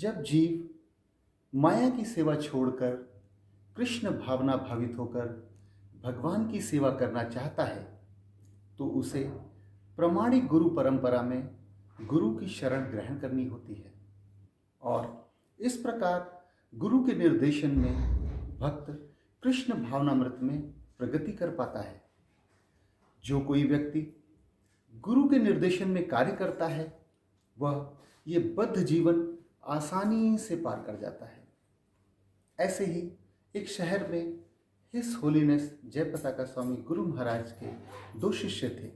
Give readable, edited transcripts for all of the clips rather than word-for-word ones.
जब जीव माया की सेवा छोड़कर कृष्ण भावना भावित होकर भगवान की सेवा करना चाहता है तो उसे प्रामाणिक गुरु परंपरा में गुरु की शरण ग्रहण करनी होती है और इस प्रकार गुरु के निर्देशन में भक्त कृष्ण भावनामृत में प्रगति कर पाता है। जो कोई व्यक्ति गुरु के निर्देशन में कार्य करता है वह ये बद्ध जीवन आसानी से पार कर जाता है। ऐसे ही एक शहर में हिस होलीनेस जयपताका स्वामी गुरु महाराज के दो शिष्य थे।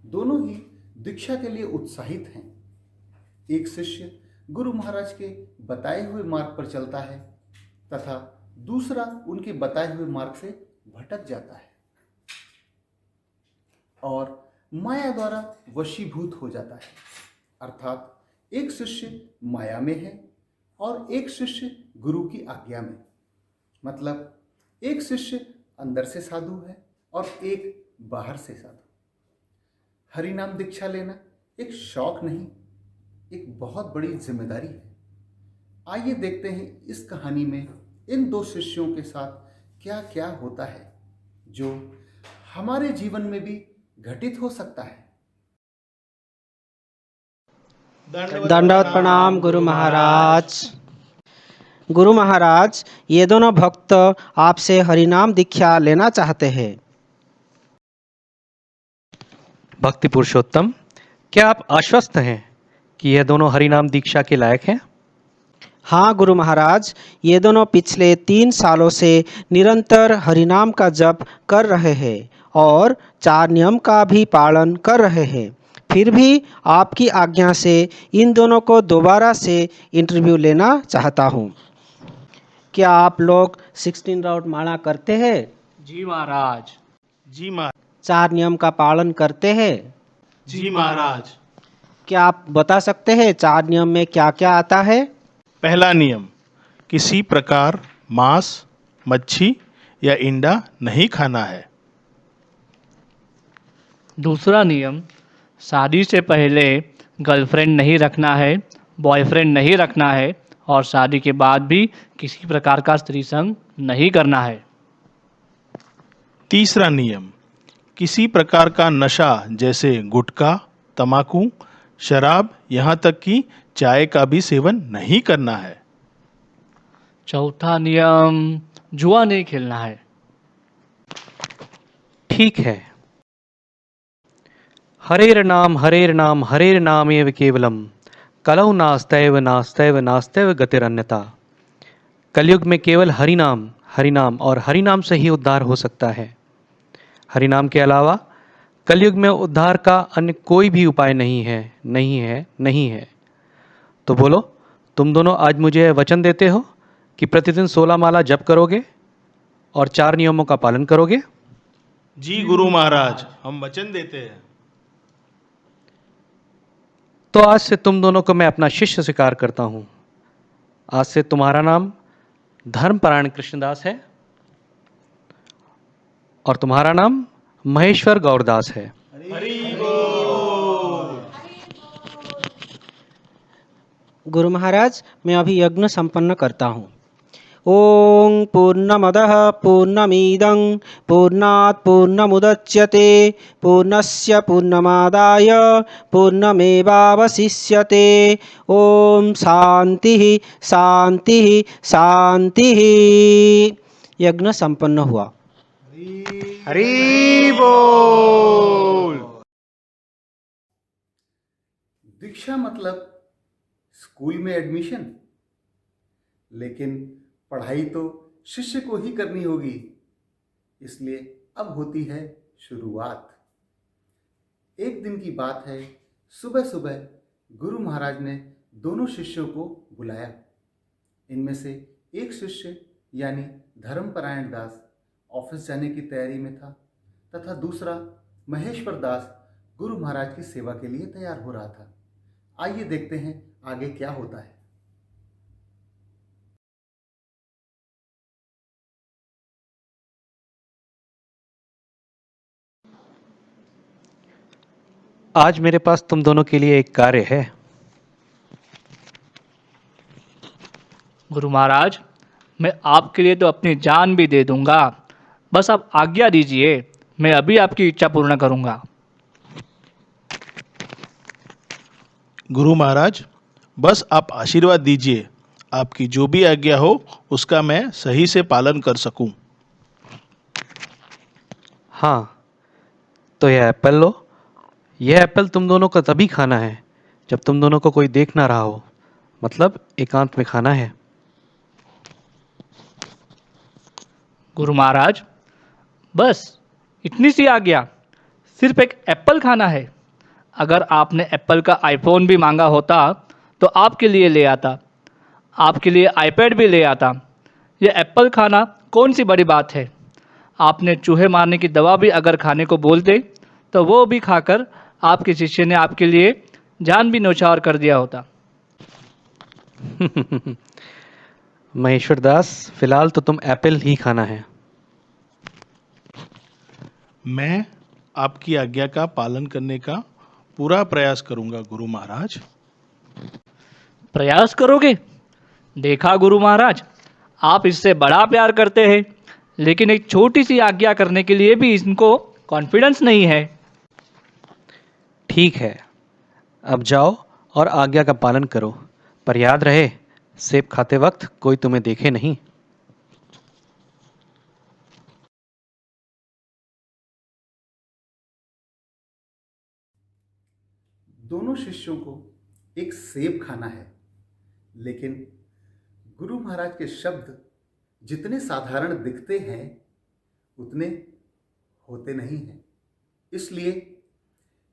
दोनों ही दीक्षा के लिए उत्साहित हैं। एक शिष्य गुरु महाराज के बताए हुए मार्ग पर चलता है तथा दूसरा उनके बताए हुए मार्ग से भटक जाता है और माया द्वारा वशीभूत हो जाता है। अर्थात एक शिष्य माया में है और एक शिष्य गुरु की आज्ञा में। मतलब एक शिष्य अंदर से साधु है और एक बाहर से साधु। हरि नाम दीक्षा लेना एक शौक नहीं, एक बहुत बड़ी जिम्मेदारी है। आइए देखते हैं इस कहानी में इन दो शिष्यों के साथ क्या क्या होता है जो हमारे जीवन में भी घटित हो सकता है। दंडवत प्रणाम गुरु महाराज। गुरु महाराज, ये दोनों भक्त आपसे हरिनाम दीक्षा लेना चाहते हैं। भक्ति पुरुषोत्तम, क्या आप आश्वस्त हैं कि यह दोनों हरिनाम दीक्षा के लायक हैं? हाँ गुरु महाराज, ये दोनों पिछले 3 सालों से निरंतर हरिनाम का जप कर रहे हैं और 4 नियम का भी पालन कर रहे हैं। फिर भी आपकी आज्ञा से इन दोनों को दोबारा से इंटरव्यू लेना चाहता हूँ। क्या आप लोग 16 राउंड माला करते हैं? जी महाराज। जी महाराज। 4 नियम का पालन करते हैं? जी महाराज। क्या आप बता सकते हैं 4 नियम में क्या क्या आता है? पहला नियम, किसी प्रकार मांस, मच्छी या इंडा नहीं खाना है। दूसरा नियम, शादी से पहले गर्लफ्रेंड नहीं रखना है, बॉयफ्रेंड नहीं रखना है और शादी के बाद भी किसी प्रकार का स्त्री संग नहीं करना है। तीसरा नियम, किसी प्रकार का नशा जैसे गुटखा, तम्बाकू, शराब, यहाँ तक कि चाय का भी सेवन नहीं करना है। चौथा नियम, जुआ नहीं खेलना है। ठीक है। हरेर नाम एव केवलम कलौ नास्तैव नास्तैव नास्तैव गतिरन्यथा। कलयुग में केवल हरिनाम और हरिनाम से ही उद्धार हो सकता है। हरिनाम के अलावा कलयुग में उद्धार का अन्य कोई भी उपाय नहीं है। तो बोलो, तुम दोनों आज मुझे वचन देते हो कि प्रतिदिन 16 माला जप करोगे और 4 नियमों का पालन करोगे? जी गुरु महाराज, हम वचन देते हैं। तो आज से तुम दोनों को मैं अपना शिष्य स्वीकार करता हूं। आज से तुम्हारा नाम धर्मपरायण कृष्णदास है और तुम्हारा नाम महेश्वर गौरदास है। गुरु महाराज, मैं अभी यज्ञ संपन्न करता हूँ। ओम पूर्णमदः पूर्णमिदं पूर्णात् पूर्णमुदच्यते पूर्णस्य पूर्णमादाय पूर्णमेवावशिष्यते। ओम शांति शांति शांति। यज्ञ संपन्न हुआ। हरि बोल। दीक्षा मतलब स्कूल में एडमिशन, लेकिन पढ़ाई तो शिष्य को ही करनी होगी, इसलिए अब होती है शुरुआत। एक दिन की बात है, सुबह सुबह गुरु महाराज ने दोनों शिष्यों को बुलाया। इनमें से एक शिष्य यानी धर्मपरायण दास ऑफिस जाने की तैयारी में था तथा दूसरा महेश्वर दास गुरु महाराज की सेवा के लिए तैयार हो रहा था। आइए देखते हैं आगे क्या होता है। आज मेरे पास तुम दोनों के लिए एक कार्य है। गुरु महाराज, मैं आपके लिए तो अपनी जान भी दे दूंगा, बस आप आज्ञा दीजिए, मैं अभी आपकी इच्छा पूर्ण करूंगा। गुरु महाराज, बस आप आशीर्वाद दीजिए, आपकी जो भी आज्ञा हो उसका मैं सही से पालन कर सकूं। हाँ, तो यह एप्पल लो। यह एप्पल तुम दोनों को तभी खाना है जब तुम दोनों को कोई देख ना रहा हो, मतलब एकांत में खाना है। गुरु महाराज, बस इतनी सी आज्ञा, सिर्फ एक एप्पल खाना है। अगर आपने एप्पल का आईफोन भी मांगा होता तो आपके लिए ले आता, आपके लिए आईपैड भी ले आता। ये एप्पल खाना कौन सी बड़ी बात है। आपने चूहे मारने की दवा भी अगर खाने को बोलते तो वो भी खाकर आपके शिष्य ने आपके लिए जान भी न्यौछावर कर दिया होता। महेश्वर दास, फिलहाल तो तुम एप्पल ही खाना है। मैं आपकी आज्ञा का पालन करने का पूरा प्रयास करूंगा गुरु महाराज। प्रयास करोगे? देखा गुरु महाराज, आप इससे बड़ा प्यार करते हैं, लेकिन एक छोटी सी आज्ञा करने के लिए भी इनको कॉन्फिडेंस नहीं है। ठीक है, अब जाओ और आज्ञा का पालन करो, पर याद रहे सेब खाते वक्त कोई तुम्हें देखे नहीं। दोनों शिष्यों को एक सेब खाना है, लेकिन गुरु महाराज के शब्द जितने साधारण दिखते हैं उतने होते नहीं हैं। इसलिए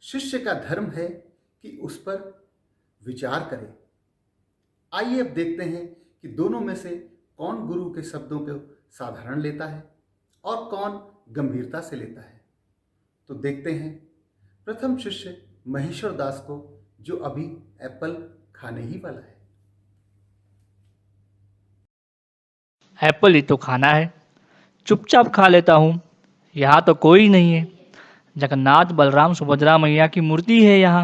शिष्य का धर्म है कि उस पर विचार करे। आइए अब देखते हैं कि दोनों में से कौन गुरु के शब्दों को साधारण लेता है और कौन गंभीरता से लेता है। तो देखते हैं प्रथम शिष्य महेश्वर दास को, जो अभी एप्पल खाने ही वाला है। एप्पल ही तो खाना है, चुपचाप खा लेता हूँ। यहाँ तो कोई नहीं है। जगन्नाथ बलराम सुभद्रा मैया की मूर्ति है यहाँ।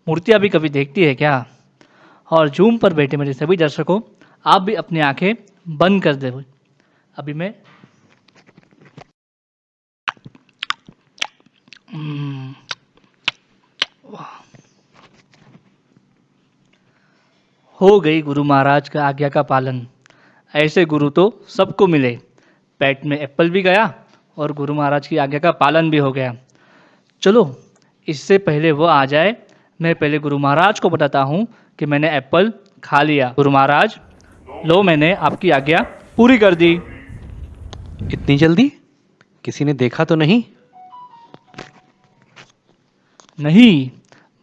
मूर्तियाँ भी कभी देखती है क्या? और जूम पर बैठे मेरे सभी दर्शकों, आप भी अपनी आंखें बंद कर दे। अभी मैं हो गई गुरु महाराज का आज्ञा का पालन। ऐसे गुरु तो सबको मिले। पेट में एप्पल भी गया और गुरु महाराज की आज्ञा का पालन भी हो गया। चलो, इससे पहले वो आ जाए, मैं पहले गुरु महाराज को बताता हूँ कि मैंने एप्पल खा लिया। गुरु महाराज, लो मैंने आपकी आज्ञा पूरी कर दी। इतनी जल्दी? किसी ने देखा तो नहीं? नहीं,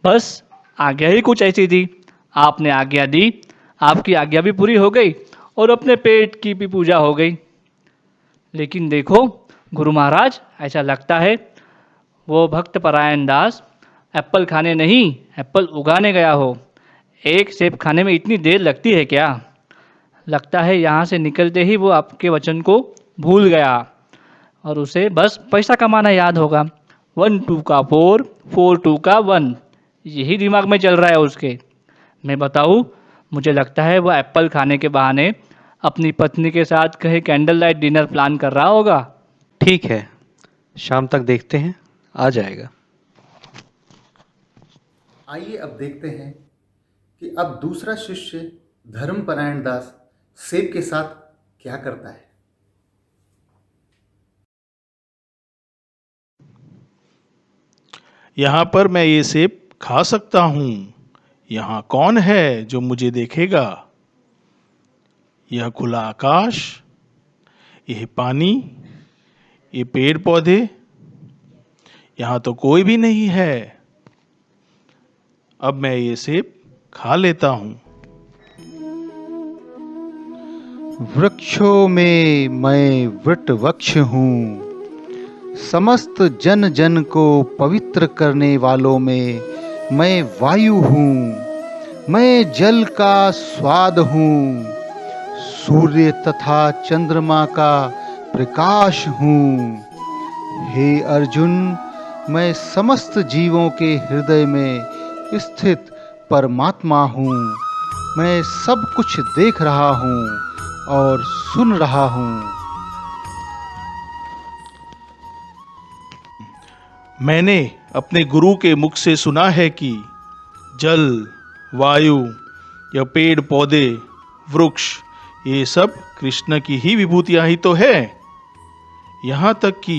बस आज्ञा ही कुछ ऐसी थी। आपने आज्ञा दी, आपकी आज्ञा भी पूरी हो गई और अपने पेट की भी पूजा हो गई। लेकिन देखो गुरु महाराज, ऐसा लगता है वो भक्त परायण दास एप्पल खाने नहीं, एप्पल उगाने गया हो। एक सेब खाने में इतनी देर लगती है क्या? लगता है यहाँ से निकलते ही वो आपके वचन को भूल गया और उसे बस पैसा कमाना याद होगा। 1 2 का 4, 4 2 का 1, यही दिमाग में चल रहा है उसके। मैं बताऊँ, मुझे लगता है वो एप्पल खाने के बहाने अपनी पत्नी के साथ कहीं कैंडल लाइट डिनर प्लान कर रहा होगा। ठीक है, शाम तक देखते हैं, आ जाएगा। आइए अब देखते हैं कि अब दूसरा शिष्य धर्मपरायण दास सेब के साथ क्या करता है। यहाँ पर मैं ये सेब खा सकता हूँ। यहाँ कौन है जो मुझे देखेगा? यह खुला आकाश, यह पानी, ये पेड़ पौधे, यहाँ तो कोई भी नहीं है। अब मैं ये सेब खा लेता हूँ। वृक्षों में मैं वृट वृक्ष हूँ, समस्त जन जन को पवित्र करने वालों में मैं वायु हूँ। मैं जल का स्वाद हूँ, सूर्य तथा चंद्रमा का प्रकाश हूँ। हे अर्जुन, मैं समस्त जीवों के हृदय में स्थित परमात्मा हूँ। मैं सब कुछ देख रहा हूँ और सुन रहा हूँ। मैंने अपने गुरु के मुख से सुना है कि जल, वायु या पेड़ पौधे, वृक्ष, ये सब कृष्ण की ही विभूतियां ही तो है। यहाँ तक कि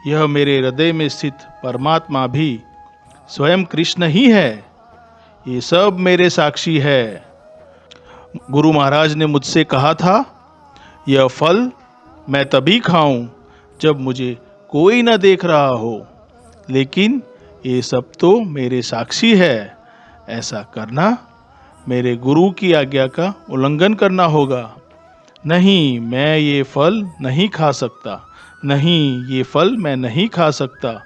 यह मेरे हृदय में स्थित परमात्मा भी स्वयं कृष्ण ही है। ये सब मेरे साक्षी है। गुरु महाराज ने मुझसे कहा था, यह फल मैं तभी खाऊं जब मुझे कोई न देख रहा हो, लेकिन ये सब तो मेरे साक्षी है। ऐसा करना मेरे गुरु की आज्ञा का उल्लंघन करना होगा। नहीं, मैं ये फल नहीं खा सकता। नहीं, ये फल मैं नहीं खा सकता।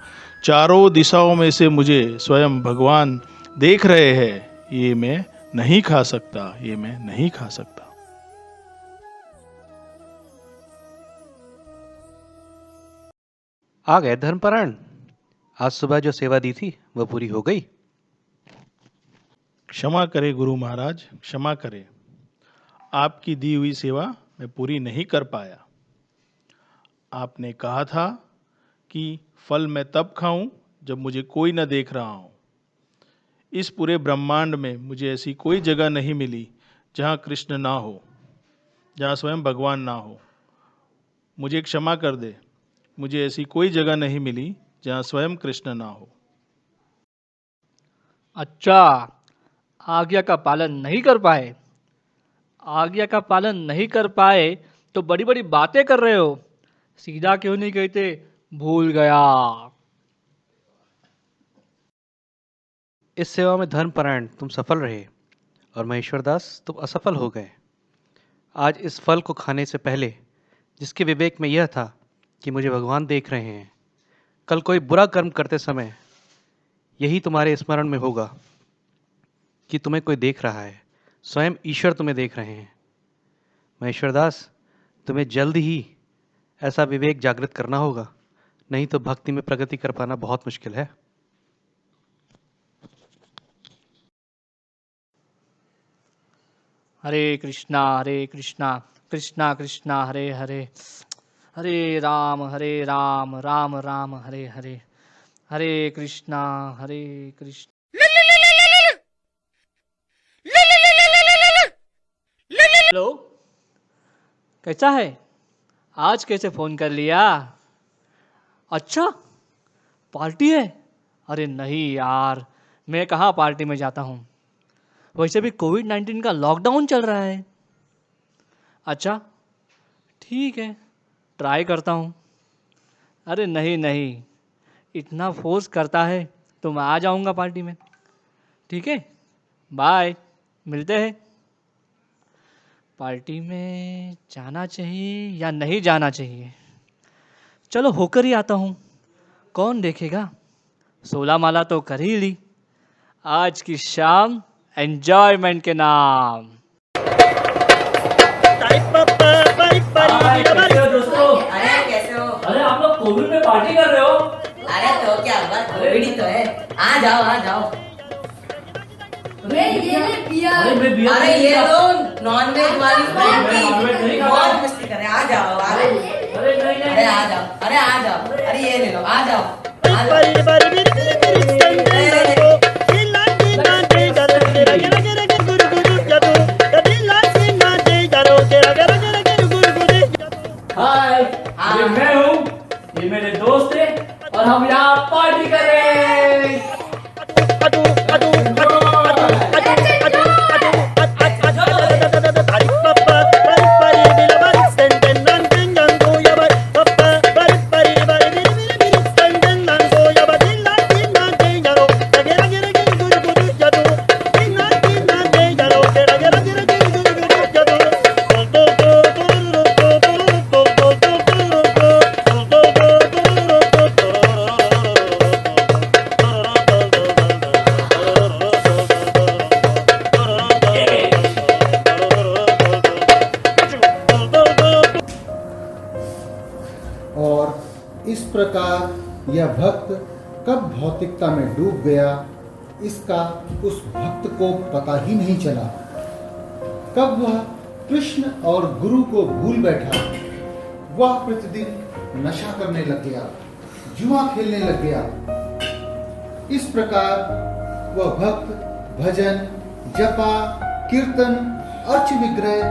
चारों दिशाओं में से मुझे स्वयं भगवान देख रहे हैं। ये मैं नहीं खा सकता, ये मैं नहीं खा सकता। आ गए धर्मपरायण। आज सुबह जो सेवा दी थी वह पूरी हो गई। क्षमा करें गुरु महाराज, क्षमा करें। आपकी दी हुई सेवा मैं पूरी नहीं कर पाया। आपने कहा था कि फल मैं तब खाऊं जब मुझे कोई न देख रहा हो। इस पूरे ब्रह्मांड में मुझे ऐसी कोई जगह नहीं मिली जहाँ कृष्ण ना हो, जहाँ स्वयं भगवान ना हो। मुझे क्षमा कर दे। मुझे ऐसी कोई जगह नहीं मिली जहाँ स्वयं कृष्ण ना हो। अच्छा, आज्ञा का पालन नहीं कर पाए। आज्ञा का पालन नहीं कर पाए तो बड़ी बड़ी बातें कर रहे हो। सीधा क्यों नहीं कहते भूल गया। इस सेवा में धर्मपरायण तुम सफल रहे और महेश्वर दास तुम असफल हो गए। आज इस फल को खाने से पहले जिसके विवेक में यह था कि मुझे भगवान देख रहे हैं, कल कोई बुरा कर्म करते समय यही तुम्हारे स्मरण में होगा कि तुम्हें कोई देख रहा है, स्वयं ईश्वर तुम्हें देख रहे हैं। महेश्वर दास, तुम्हें जल्द ही ऐसा विवेक जागृत करना होगा, नहीं तो भक्ति में प्रगति कर पाना बहुत मुश्किल है। हरे कृष्णा कृष्णा कृष्णा हरे हरे, हरे राम राम राम हरे हरे, हरे कृष्णा कृष्ण। हेलो, कैसा है? आज कैसे फ़ोन कर लिया? अच्छा, पार्टी है? अरे नहीं यार, मैं कहाँ पार्टी में जाता हूँ। वैसे भी कोविड-19 का लॉकडाउन चल रहा है। अच्छा, ठीक है, ट्राई करता हूँ। अरे नहीं, इतना फोर्स करता है तो मैं आ जाऊँगा पार्टी में। ठीक है, बाय, मिलते हैं। पार्टी में जाना चाहिए या नहीं जाना चाहिए? चलो होकर ही आता हूँ, कौन देखेगा। 16 माला तो कर ही ली। आज की शाम एंजॉयमेंट के नाम। दोस्तों, अरे कैसे हो? अरे आप लोग कोविड में पार्टी कर रहे हो? अरे तो क्या हुआ, कोविड ही तो है। आ जाओ। अरे ये लो नॉनवेज वाली पार्टी, बहुत मस्ती करे। आ जाओ। अरे ये ले लो, आ जाओ। हाय, ये मैं हूँ, ये मेरे दोस्त हैं और हम यहाँ पार्टी कर रहे हैं। इस प्रकार यह भक्त कब भौतिकता में डूब गया, इसका उस भक्त को पता ही नहीं चला। कब वह कृष्ण और गुरु को भूल बैठा, वह प्रतिदिन नशा करने लग गया, जुआ खेलने लग गया। इस प्रकार वह भक्त भजन, जपा, कीर्तन, अर्च विग्रह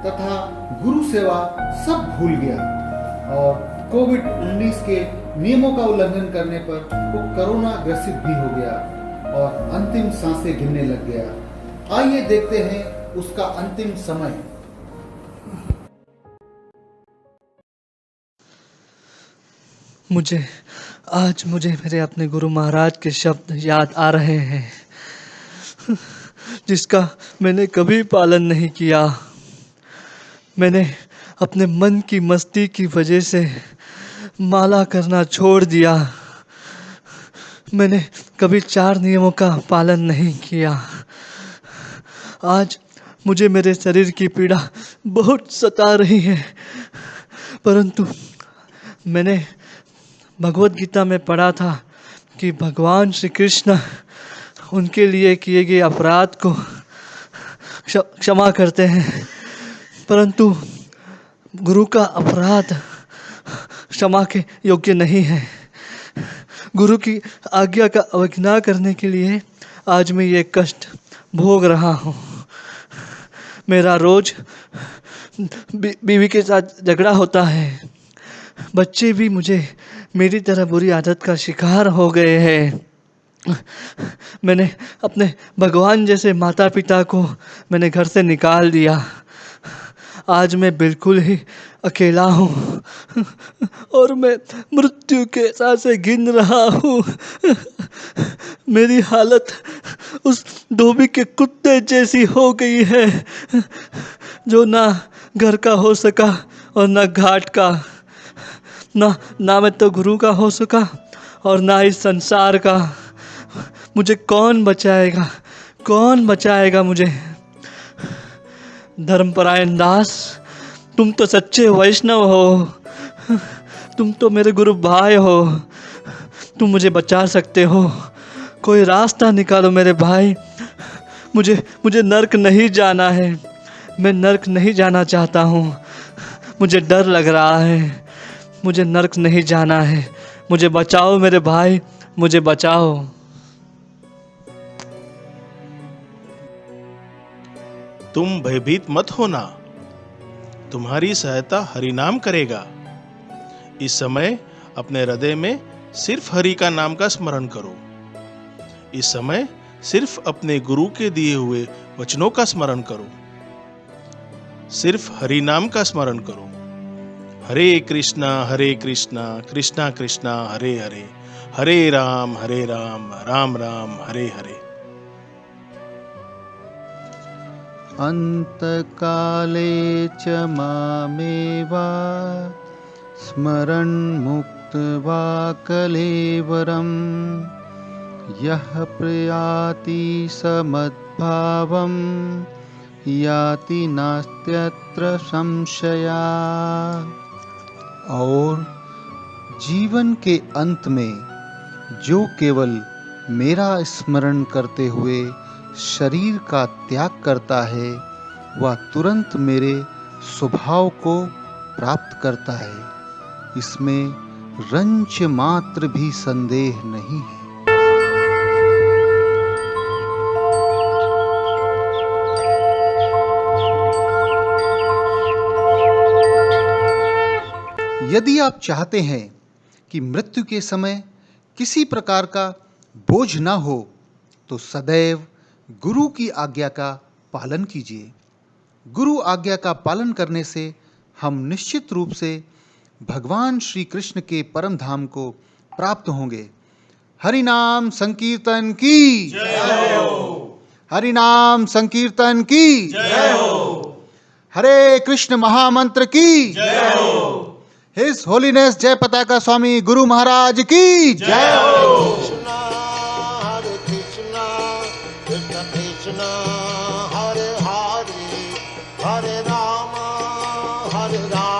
तथा गुरु सेवा सब भूल गया और कोविड-19 के नियमों का उल्लंघन करने पर वो कोरोना ग्रसित भी हो गया और अंतिम सांसें गिनने लग गया। आइए देखते हैं उसका अंतिम समय। मुझे मेरे अपने गुरु महाराज के शब्द याद आ रहे हैं, जिसका मैंने कभी पालन नहीं किया। मैंने अपने मन की मस्ती की वजह से माला करना छोड़ दिया। मैंने कभी 4 नियमों का पालन नहीं किया। आज मुझे मेरे शरीर की पीड़ा बहुत सता रही है, परंतु मैंने भगवत गीता में पढ़ा था कि भगवान श्री कृष्ण उनके लिए किए गए अपराध को क्षमा करते हैं, परंतु गुरु का अपराध क्षमा के योग्य नहीं है। गुरु की आज्ञा का अवज्ञा करने के लिए आज मैं ये कष्ट भोग रहा हूँ। मेरा रोज बीवी के साथ झगड़ा होता है। बच्चे भी मेरी तरह बुरी आदत का शिकार हो गए हैं। मैंने अपने भगवान जैसे माता पिता को मैंने घर से निकाल दिया। आज मैं बिल्कुल ही अकेला हूँ और मैं मृत्यु के सांसें गिन रहा हूँ। मेरी हालत उस धोबी के कुत्ते जैसी हो गई है, जो ना घर का हो सका और ना घाट का, ना मैं तो गुरु का हो सका और ना इस संसार का। मुझे कौन बचाएगा मुझे? धर्मपरायण दास, तुम तो सच्चे वैष्णव हो, तुम तो मेरे गुरु भाई हो, तुम मुझे बचा सकते हो। कोई रास्ता निकालो मेरे भाई। मुझे नर्क नहीं जाना है। मैं नर्क नहीं जाना चाहता हूँ। मुझे डर लग रहा है। मुझे नर्क नहीं जाना है। मुझे बचाओ मेरे भाई, मुझे बचाओ। तुम भयभीत मत होना, तुम्हारी सहायता हरि नाम करेगा। इस समय अपने हृदय में सिर्फ हरि का नाम का स्मरण करो। इस समय सिर्फ अपने गुरु के दिए हुए वचनों का स्मरण करो। सिर्फ हरि नाम का स्मरण करो। हरे कृष्णा कृष्णा कृष्णा हरे हरे, हरे राम राम राम हरे हरे। अंतकाले च मामेवा स्मरन् मुक्त्वा कलेवरम् यः प्रयाति समद्भावं याति नास्त्यत्र संशया। और जीवन के अंत में जो केवल मेरा स्मरण करते हुए शरीर का त्याग करता है, वह तुरंत मेरे स्वभाव को प्राप्त करता है। इसमें रंच मात्र भी संदेह नहीं है। यदि आप चाहते हैं कि मृत्यु के समय किसी प्रकार का बोझ न हो, तो सदैव गुरु की आज्ञा का पालन कीजिए। गुरु आज्ञा का पालन करने से हम निश्चित रूप से भगवान श्री कृष्ण के परम धाम को प्राप्त होंगे। हरि नाम संकीर्तन की जय हो। हरि नाम संकीर्तन की जय हो। हरे कृष्ण महामंत्र की जय हो। हिज होलीनेस जय पताका स्वामी गुरु महाराज की जय हो। Hare Rama, Hare Rama.